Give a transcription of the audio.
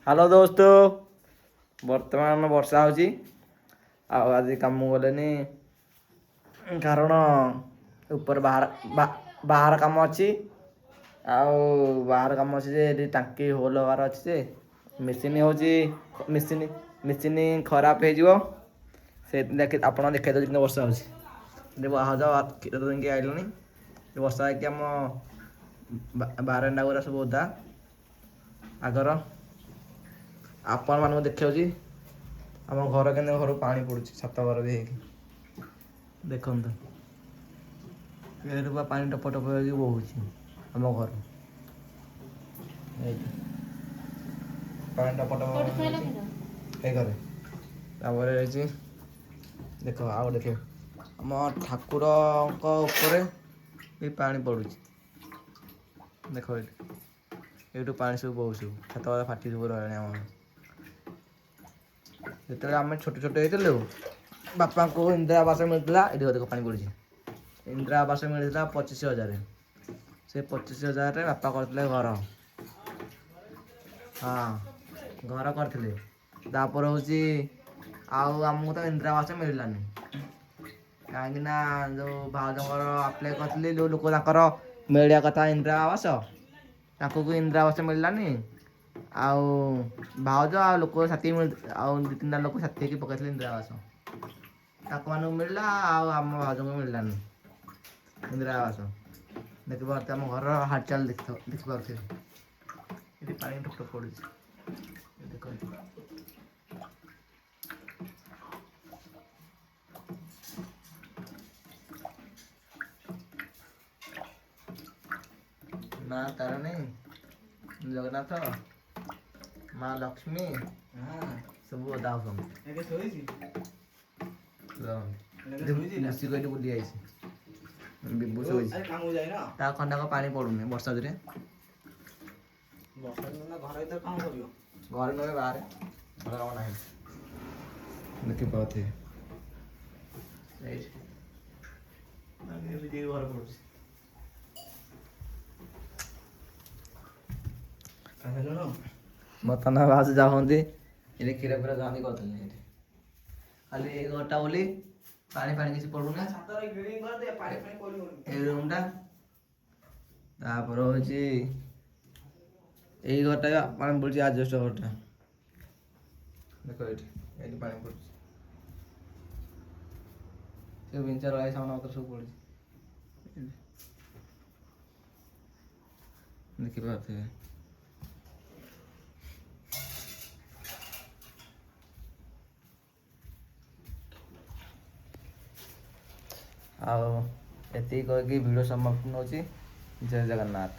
Hello ଦୋସ୍ତ, ବର୍ତ୍ତମାନ ବର୍ଷା ହେଉଛି। ଆଉ ଆଜି କାମ ଗଲେନି କାରଣ ଉପରେ ବାହାର କାମ ଅଛି। ଆଉ ବାହାର କାମ ଅଛି ଯେ ଏଠି ଟାଙ୍କି ହୋଲ ହେବାର ଅଛି ଯେ ମେସିନ୍ ଖରାପ ହେଇଯିବ। ସେ ଆପଣ ଦେଖାଇ ଦେଉଛି କିନ୍ତୁ ବର୍ଷା ହେଉଛି। ଏଠି ବାହାଜ କ୍ଷୀର ଦେଇକି ଆଇଲୁଣି। ବର୍ଷା ହେଇକି ଆମ ବାରଣ୍ଡା ଗୁରା ସବୁ ଓଦା। ଆଗର ଆପଣମାନଙ୍କୁ ଦେଖାଉଛି ଆମ ଘର କେମିତି ଘରକୁ ପାଣି ପଡ଼ୁଛି, ଛାତ ଘର ବି ହେଇକି ଦେଖନ୍ତୁ। ଏଇଠୁ ବା ପାଣି ଟପ ଟପ ହେଇକି ବହୁଛି ଆମ ଘର। ଏଇଠି ପାଣି ଟପ ଟପ ଏଇ ଘରେ। ତାପରେ ହେଇଛି ଦେଖ, ଆଉ ଦେଖିବ ଆମ ଠାକୁରଙ୍କ ଉପରେ ବି ପାଣି ପଡ଼ୁଛି। ଦେଖ ଏଇଠୁ ପାଣି ସବୁ ବହୁଛି, ଛାତ ଘର ଫାଟି ସବୁ ରହିଲାଣି ଆମର। ଯେତେବେଳେ ଆମେ ଛୋଟ ଛୋଟ ହେଇଥିଲୁ ବାପାଙ୍କୁ ଇନ୍ଦିରା ଆବାସ ମିଳୁଥିଲା। ଏଠି ଅଧିକ ପାଣି ପଡ଼ୁଛି। ଇନ୍ଦିରା ଆବାସ ମିଳିଥିଲା 25,000। ସେ 25,000ରେ ବାପା କରିଥିଲେ ଘର। ହଁ, ଘର କରିଥିଲେ। ତାପରେ ହେଉଛି ଆଉ ଆମକୁ ତ ଇନ୍ଦିରା ଆବାସ ମିଳିଲାନି। କାହିଁକି ନା ଯେଉଁ ଭାଉଜଙ୍କର ଆପ୍ଲାଏ କରିଥିଲି, ଯେଉଁ ଲୋକ ତାଙ୍କର ମିଳିବା କଥା ଇନ୍ଦିରା ଆବାସ, ତାଙ୍କୁ ବି ଇନ୍ଦିରା ଆବାସ ମିଳିଲାନି। ଆଉ ଭାଉଜ ଆଉ ଲୋକ ସାଥି ଆଉ 2-3ଟା ଲୋକ ସାଥି ହେଇକି ପକାଇଥିଲେ ଇନ୍ଦିରା ଆବାସ। ତାକୁ ମାନଙ୍କୁ ମିଳିଲା, ଆଉ ଆମ ଭାଉଜଙ୍କୁ ମିଳିଲାନି ଇନ୍ଦିରା ଆବାସ। ଦେଖିପାରୁଥିବେ ଆମ ଘରର ହାଲଚାଲ ଦେଖିପାରୁଥିବେ। ଏଠି ପାଣି ଠୋପ ଠୋପ ପଡୁଛି। ମା ତାରିଣୀ, ଜଗନ୍ନାଥ, ମା ଲକ୍ଷ୍ମୀ ସବୁ ଓଦା ହେଉଛନ୍ତି। ଏଠି ବୁଲି ଯାଇଛି। ବିଭୁ ଶୋଇଛି। ତା ଖଣ୍ଡାକ ପାଣି ପଡୁନି ବର୍ଷା ଦିନେ। ଘରେ ନୁହେଁ, ବାହାରେ। ଘର କାମ ନାହିଁ। ଦେଖିପାରୁଥିବେ ଏଇଠି ଘର ପଡୁଛି। ବର୍ତ୍ତମାନ ଭାଉଜ ଯାଉଛନ୍ତି ଏଠି କ୍ଷୀର ଫିର ଗାଁନ୍ତି କରୁଛନ୍ତି। ଏଠି ଖାଲି ଏଇ ଘରଟା ବୋଲି ପାଣି କିଛି ପଡୁନି। ଏଇ ରୁମଟା, ତାପରେ ହେଉଛି ଏଇ ଘରଟା ପାଣି ପଡୁଛି। ଆଜବେଷ୍ଟ ଘରଟା ଦେଖ, ଏଇଠି ପାଣି ପଡୁଛି। ସେ ବିଞ୍ଚା ରହି ସାମାନ ସବୁ ପଡୁଛି। ଦେଖିପାରୁଥିବେ। ଆଉ ଏତିକି କହିକି ଭିଡ଼ିଓ ସମାପ୍ତ ହେଉଛି। ଜୟ ଜଗନ୍ନାଥ।